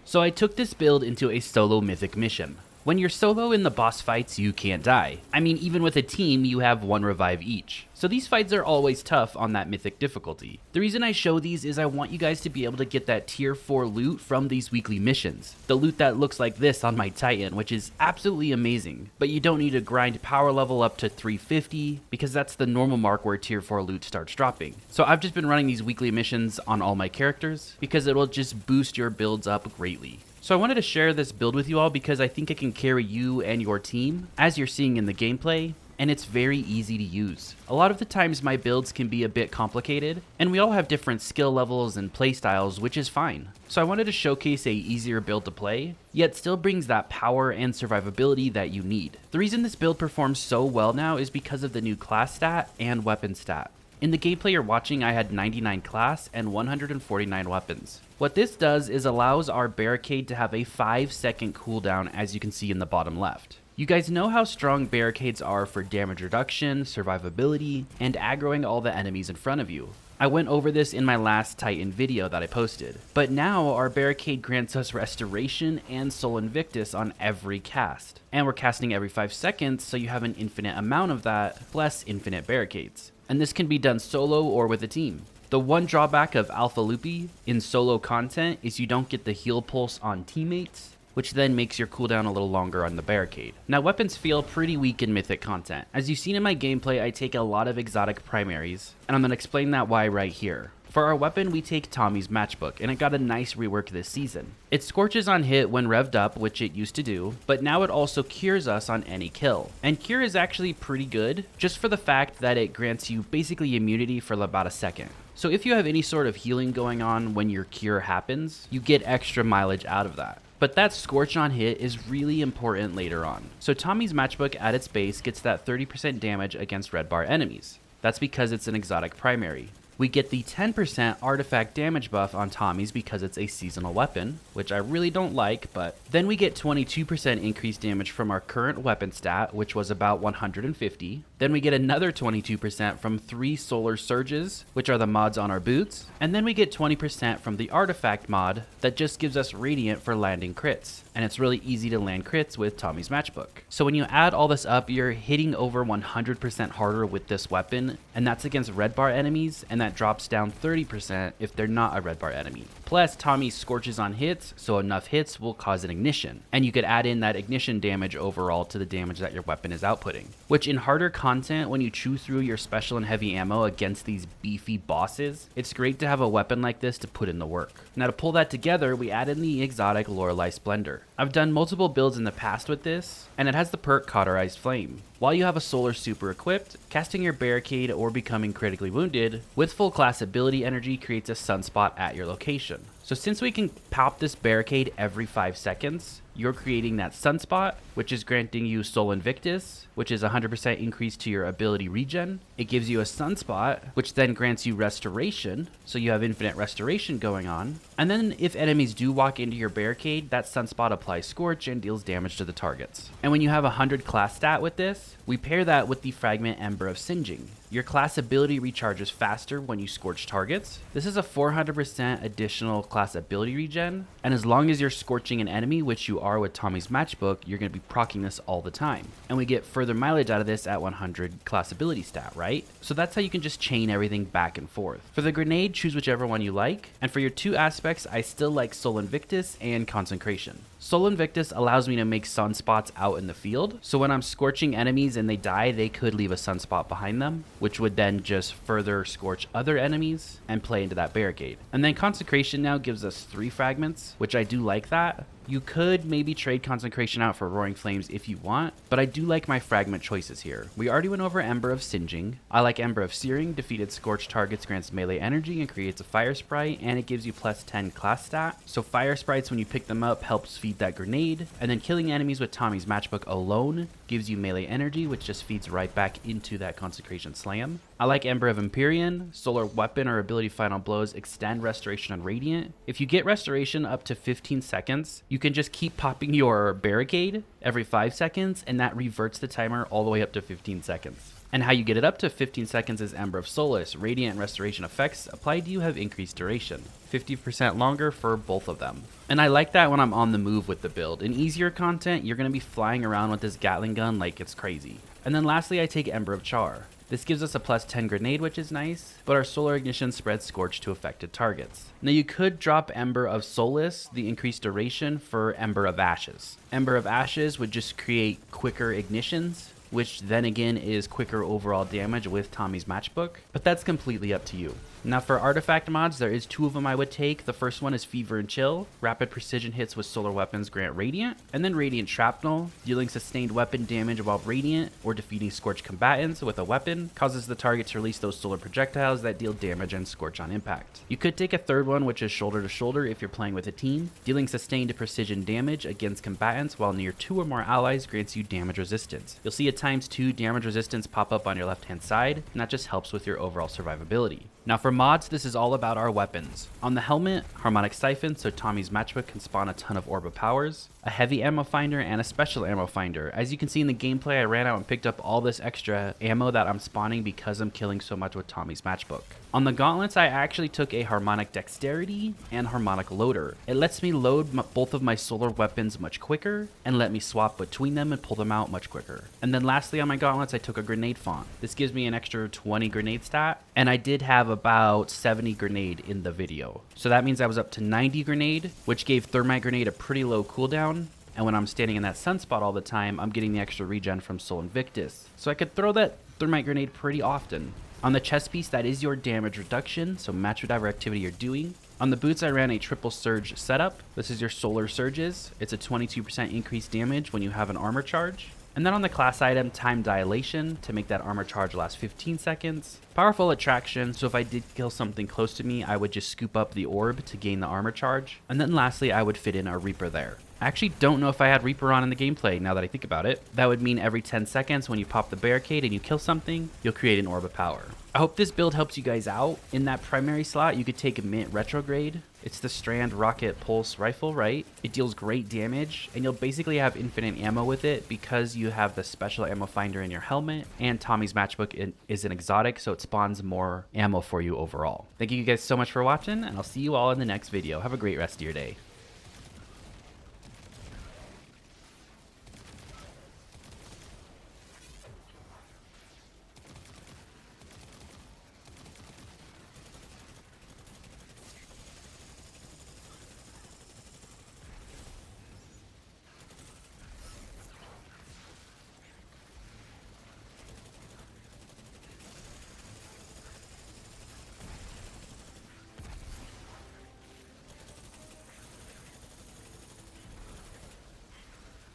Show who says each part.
Speaker 1: So I took this build into a solo mythic mission. When you're solo in the boss fights, you can't die. I mean, even with a team, you have 1 revive each. So these fights are always tough on that mythic difficulty. The reason I show these is I want you guys to be able to get that tier 4 loot from these weekly missions. The loot that looks like this on my Titan, which is absolutely amazing. But you don't need to grind power level up to 350, because that's the normal mark where tier 4 loot starts dropping. So I've just been running these weekly missions on all my characters, because it'll just boost your builds up greatly. So I wanted to share this build with you all because I think it can carry you and your team, as you're seeing in the gameplay, and it's very easy to use. A lot of the times my builds can be a bit complicated, and we all have different skill levels and play styles, which is fine. So I wanted to showcase a easier build to play, yet still brings that power and survivability that you need. The reason this build performs so well now is because of the new class stat and weapon stat. In the gameplay you're watching, I had 99 class and 149 weapons. What this does is allows our barricade to have a 5-second cooldown, as you can see in the bottom left. You guys know how strong barricades are for damage reduction, survivability, and aggroing all the enemies in front of you. I went over this in my last Titan video that I posted. But now our barricade grants us restoration and Solo Invictus on every cast. And we're casting every 5 seconds, so you have an infinite amount of that, plus infinite barricades. And this can be done solo or with a team. The one drawback of Alpha Loopy in solo content is you don't get the heal pulse on teammates, which then makes your cooldown a little longer on the barricade. Now weapons feel pretty weak in mythic content. As you've seen in my gameplay, I take a lot of exotic primaries, and I'm going to explain that why right here. For our weapon, we take Tommy's matchbook, and it got a nice rework this season. It scorches on hit when revved up, which it used to do, but now it also cures us on any kill. And cure is actually pretty good, just for the fact that it grants you basically immunity for about a second. So if you have any sort of healing going on when your cure happens, you get extra mileage out of that. But that scorch on hit is really important later on. So Tommy's matchbook at its base gets that 30% damage against red bar enemies. That's because it's an exotic primary. We get the 10% artifact damage buff on Tommy's because it's a seasonal weapon, which I really don't like, but then we get 22% increased damage from our current weapon stat, which was about 150. Then we get another 22% from 3 solar surges, which are the mods on our boots. And then we get 20% from the artifact mod that just gives us radiant for landing crits. And it's really easy to land crits with Tommy's matchbook. So when you add all this up, you're hitting over 100% harder with this weapon, and that's against red bar enemies, and that drops down 30% if they're not a red bar enemy. Plus, Tommy scorches on hits, so enough hits will cause an ignition. And you could add in that ignition damage overall to the damage that your weapon is outputting. Which in harder content, when you chew through your special and heavy ammo against these beefy bosses, it's great to have a weapon like this to put in the work. Now to pull that together, we add in the exotic Lorelei Splendor. I've done multiple builds in the past with this, and it has the perk Cauterized Flame. While you have a solar super equipped, casting your barricade or becoming critically wounded with full class ability energy creates a sunspot at your location. So since we can pop this barricade every 5 seconds, you're creating that sunspot, which is granting you Solo Invictus, which is 100% increase to your ability regen. It gives you a sunspot, which then grants you restoration, so you have infinite restoration going on. And then if enemies do walk into your barricade, that sunspot applies scorch and deals damage to the targets. And when you have 100 class stat with this, we pair that with the fragment Ember of Singeing. Your class ability recharges faster when you scorch targets. This is a 400% additional class ability regen, and as long as you're scorching an enemy, which you are with Tommy's matchbook, you're going to be proccing this all the time. And we get further mileage out of this at 100 class ability stat, right? So that's how you can just chain everything back and forth. For the grenade, choose whichever one you like, and for your 2 aspects, I still like Solo Invictus and Consecration. Solo Invictus allows me to make sunspots out in the field, so when I'm scorching enemies and they die, they could leave a sunspot behind them, which would then just further scorch other enemies and play into that barricade. And then Consecration now gives us 3 fragments, which I do like that. You could maybe trade Consecration out for Roaring Flames if you want, but I do like my fragment choices here. We already went over Ember of Singeing. I like Ember of Searing. Defeated scorched targets grants melee energy and creates a fire sprite, and it gives you plus 10 class stat. So fire sprites, when you pick them up, helps feed that grenade, and then killing enemies with Tommy's matchbook alone gives you melee energy, which just feeds right back into that Consecration slam. I like Ember of Empyrean. Solar weapon or ability final blows extend restoration on Radiant. If you get restoration up to 15 seconds, you can just keep popping your barricade every 5 seconds, and that reverts the timer all the way up to 15 seconds. And how you get it up to 15 seconds is Ember of Solace. Radiant and Restoration effects applied to you have increased duration. 50% longer for both of them. And I like that when I'm on the move with the build. In easier content, you're going to be flying around with this Gatling gun like it's crazy. And then lastly, I take Ember of Char. This gives us a plus 10 grenade, which is nice, but our Solar Ignition spreads Scorch to affected targets. Now you could drop Ember of Solace, the increased duration, for Ember of Ashes. Ember of Ashes would just create quicker ignitions, which then again is quicker overall damage with Tommy's matchbook, but that's completely up to you. Now for artifact mods, there is 2 of them I would take. The first one is Fever and Chill. Rapid precision hits with solar weapons grant Radiant, and then Radiant Shrapnel, dealing sustained weapon damage while Radiant or defeating Scorch combatants with a weapon, causes the target to release those solar projectiles that deal damage and Scorch on impact. You could take a third one, which is Shoulder to Shoulder if you're playing with a team. Dealing sustained precision damage against combatants while near 2 or more allies grants you damage resistance. You'll see a ×2 damage resistance pop up on your left hand side, and that just helps with your overall survivability. Now for mods, this is all about our weapons. On the helmet, Harmonic Siphon, so Tommy's matchbook can spawn a ton of Orb of Powers, a heavy ammo finder, and a special ammo finder. As you can see in the gameplay, I ran out and picked up all this extra ammo that I'm spawning because I'm killing so much with Tommy's matchbook. On the gauntlets, I actually took a Harmonic Dexterity and Harmonic Loader. It lets me load both of my solar weapons much quicker and let me swap between them and pull them out much quicker. And then lastly on my gauntlets, I took a Grenade Font. This gives me an extra 20 grenade stat, and I did have about 70 grenade in the video. So that means I was up to 90 grenade, which gave Thermite Grenade a pretty low cooldown. And when I'm standing in that sunspot all the time, I'm getting the extra regen from Soul Invictus. So I could throw that Thermite Grenade pretty often. On the chest piece, that is your damage reduction, so match whatever activity you're doing. On the boots, I ran a triple surge setup. This is your solar surges. It's a 22% increased damage when you have an armor charge. And then on the class item, time dilation to make that armor charge last 15 seconds. Powerful attraction, so if I did kill something close to me, I would just scoop up the orb to gain the armor charge. And then lastly, I would fit in a Reaper there. I actually don't know if I had Reaper on in the gameplay now that I think about it. That would mean every 10 seconds when you pop the barricade and you kill something, you'll create an Orb of Power. I hope this build helps you guys out. In that primary slot, you could take a Mint Retrograde. It's the Strand Rocket Pulse Rifle, right? It deals great damage, and you'll basically have infinite ammo with it because you have the special ammo finder in your helmet, and Tommy's matchbook is an exotic, so it spawns more ammo for you overall. Thank you guys so much for watching, and I'll see you all in the next video. Have a great rest of your day.